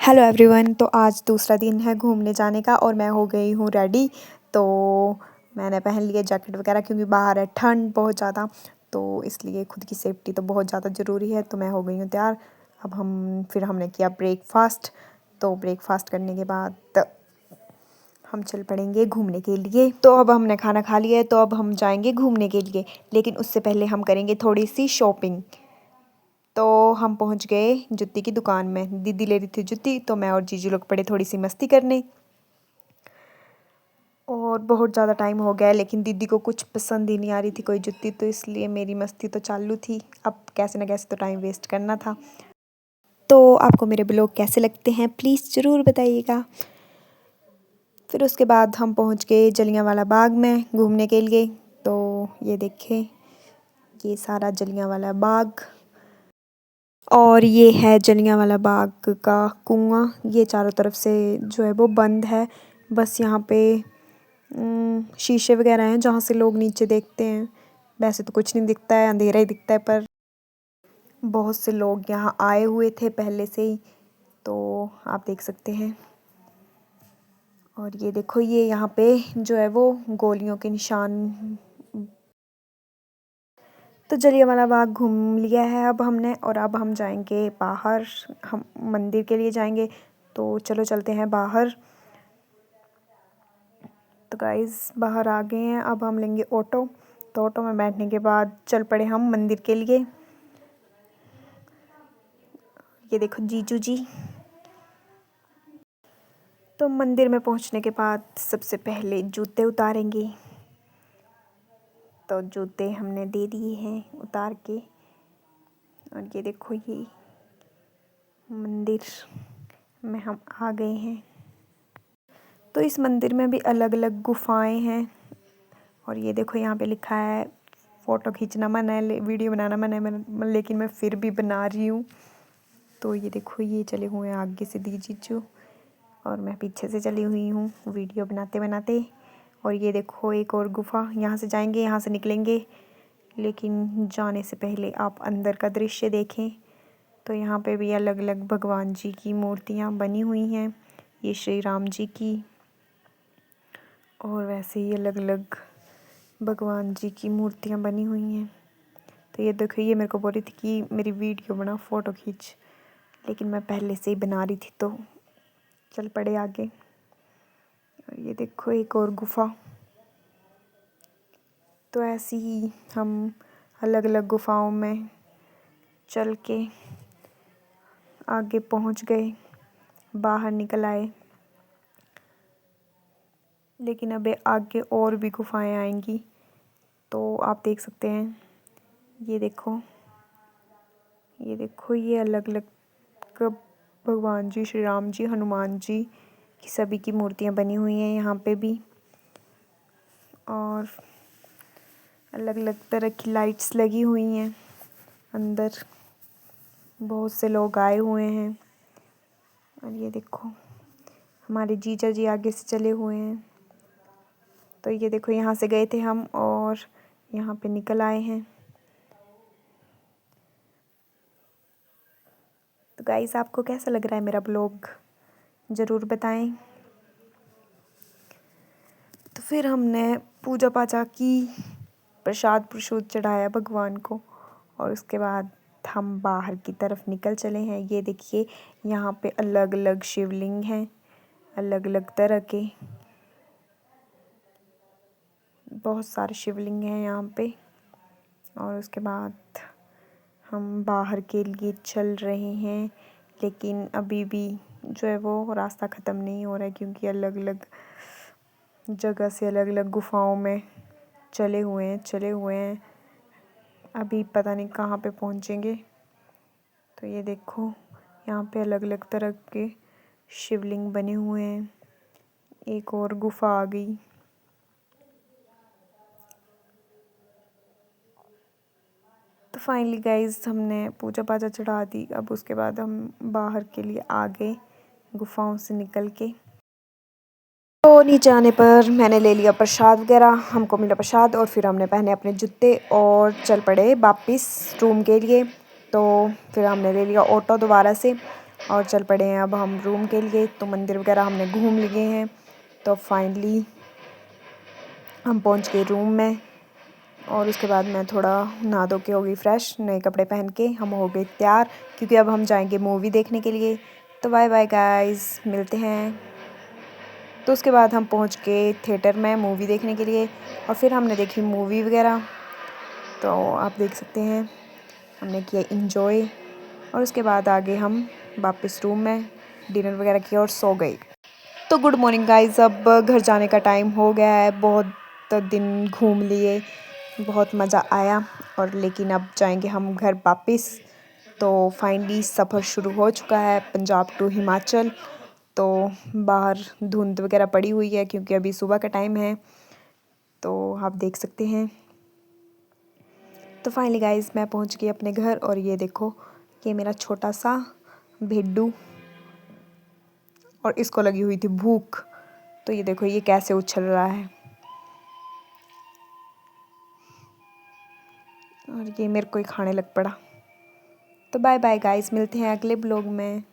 Hello everyone. तो आज दूसरा दिन है घूमने जाने का और मैं हो गई हूँ रेडी। तो मैंने पहन लिया जैकेट वगैरह क्योंकि बाहर है ठंड बहुत ज़्यादा, तो इसलिए खुद की सेफ्टी तो बहुत ज़्यादा ज़रूरी है। तो मैं हो गई हूँ तैयार। अब हमने किया ब्रेकफास्ट। तो ब्रेकफास्ट करने के बाद हम चल पड़ेंगे घूमने के लिए। तो अब हमने खाना खा लिया है, तो अब हम जाएंगे घूमने के लिए, लेकिन उससे पहले हम करेंगे थोड़ी सी शॉपिंग। तो हम पहुंच गए जूती की दुकान में। दीदी ले रही थी जूती, तो मैं और जीजू लोग पड़े थोड़ी सी मस्ती करने। और बहुत ज़्यादा टाइम हो गया है, लेकिन दीदी को कुछ पसंद ही नहीं आ रही थी कोई जूती, तो इसलिए मेरी मस्ती तो चालू थी। अब कैसे ना कैसे तो टाइम वेस्ट करना था। तो आपको मेरे ब्लॉग कैसे लगते हैं प्लीज़ ज़रूर बताइएगा। फिर उसके बाद हम पहुंच गए जलियांवाला बाग में घूमने के लिए। तो ये देखें, ये सारा जलियांवाला बाग, और ये है जलियांवाला बाग का कुआं। ये चारों तरफ से जो है वो बंद है, बस यहाँ पे शीशे वगैरह हैं जहाँ से लोग नीचे देखते हैं। वैसे तो कुछ नहीं दिखता है, अंधेरा ही दिखता है, पर बहुत से लोग यहाँ आए हुए थे पहले से ही, तो आप देख सकते हैं। और ये देखो, ये यहाँ पे जो है वो गोलियों के निशान। तो जलियांवाला बाग घूम लिया है अब हमने, और अब हम जाएंगे बाहर, हम मंदिर के लिए जाएंगे। तो चलो चलते हैं बाहर। तो गाइस बाहर आ गए हैं, अब हम लेंगे ऑटो। तो ऑटो में बैठने के बाद चल पड़े हम मंदिर के लिए। ये देखो जीजू जी। तो मंदिर में पहुंचने के बाद सबसे पहले जूते उतारेंगे। तो जूते हमने दे दिए हैं उतार के। और ये देखो, ये मंदिर में हम आ गए हैं। तो इस मंदिर में भी अलग अलग गुफाएं हैं। और ये देखो, यहाँ पे लिखा है फ़ोटो खींचना मना है, वीडियो बनाना मना है, लेकिन मैं फिर भी बना रही हूँ। तो ये देखो, ये चले हुए हैं आगे से दी जीजू, और मैं पीछे से चली हुई हूँ वीडियो बनाते बनाते। और ये देखो एक और गुफा, यहाँ से जाएंगे, यहाँ से निकलेंगे, लेकिन जाने से पहले आप अंदर का दृश्य देखें। तो यहाँ पे भी अलग अलग भगवान जी की मूर्तियाँ बनी हुई हैं। ये श्री राम जी की, और वैसे ही अलग अलग भगवान जी की मूर्तियाँ बनी हुई हैं। तो ये देखो, ये मेरे को बोल रही थी कि मेरी वीडियो बना, फ़ोटो खींच, लेकिन मैं पहले से ही बना रही थी, तो चल पड़े आगे। और ये देखो एक और गुफा। तो ऐसे ही हम अलग अलग गुफाओं में चल के आगे पहुंच गए, बाहर निकल आए। लेकिन अब आगे और भी गुफाएं आएंगी, तो आप देख सकते हैं। ये देखो, ये देखो, ये अलग अलग भगवान जी, श्री राम जी, हनुमान जी की सभी की मूर्तियाँ बनी हुई हैं यहाँ पे भी। और अलग अलग तरह की लाइट्स लगी हुई हैं अंदर। बहुत से लोग आए हुए हैं। और ये देखो, हमारे जीजा जी आगे से चले हुए हैं। तो ये देखो, यहाँ से गए थे हम और यहाँ पे निकल आए हैं। तो गाइस, आपको कैसा लग रहा है मेरा ब्लॉग, ज़रूर बताएं। तो फिर हमने पूजा पाजा की, प्रसाद प्रसूद चढ़ाया भगवान को, और उसके बाद हम बाहर की तरफ निकल चले हैं। ये देखिए, यहाँ पे अलग अलग शिवलिंग हैं, अलग अलग तरह के, बहुत सारे शिवलिंग हैं यहाँ पे। और उसके बाद हम बाहर के लिए चल रहे हैं, लेकिन अभी भी जो है वो रास्ता ख़त्म नहीं हो रहा है, क्योंकि अलग अलग जगह से अलग अलग गुफाओं में चले हुए हैं। अभी पता नहीं कहाँ पे पहुँचेंगे। तो ये देखो, यहाँ पे अलग अलग तरह के शिवलिंग बने हुए हैं। एक और गुफा आ गई। तो फाइनली गाइज, हमने पूजा पाजा चढ़ा दी। अब उसके बाद हम बाहर के लिए आ गए गुफाओं से निकल के। तो नीचे आने पर मैंने ले लिया प्रसाद वगैरह, हमको मिला प्रसाद, और फिर हमने पहने अपने जूते और चल पड़े वापस रूम के लिए। तो फिर हमने ले लिया ऑटो दोबारा से, और चल पड़े हैं अब हम रूम के लिए। तो मंदिर वगैरह हमने घूम लिए हैं। तो फाइनली हम पहुंच गए रूम में और उसके बाद मैं थोड़ा नहा धो के हो गई फ्रेश, नए कपड़े पहन के हम हो गए तैयार, क्योंकि अब हम जाएंगे मूवी देखने के लिए। तो बाय बाय गाइस, मिलते हैं। तो उसके बाद हम पहुंच गए थिएटर में मूवी देखने के लिए और फिर हमने देखी मूवी वगैरह। तो आप देख सकते हैं हमने किया इंजॉय और उसके बाद आगे हम वापस रूम में डिनर वगैरह किया और सो गए। तो गुड मॉर्निंग गाइस, अब घर जाने का टाइम हो गया है। बहुत दिन घूम लिए, बहुत मज़ा आया और लेकिन अब जाएंगे हम घर वापस। तो फाइनली सफ़र शुरू हो चुका है पंजाब टू हिमाचल। तो बाहर धुंध वगैरह पड़ी हुई है क्योंकि अभी सुबह का टाइम है, तो आप देख सकते हैं। तो फाइनली गाइस मैं पहुंच गई अपने घर और ये देखो, ये मेरा छोटा सा भिड्डू और इसको लगी हुई थी भूख। तो ये देखो ये कैसे उछल रहा है और ये मेरे को ही खाने लग पड़ा। तो बाय बाय गाइस, मिलते हैं अगले ब्लॉग में।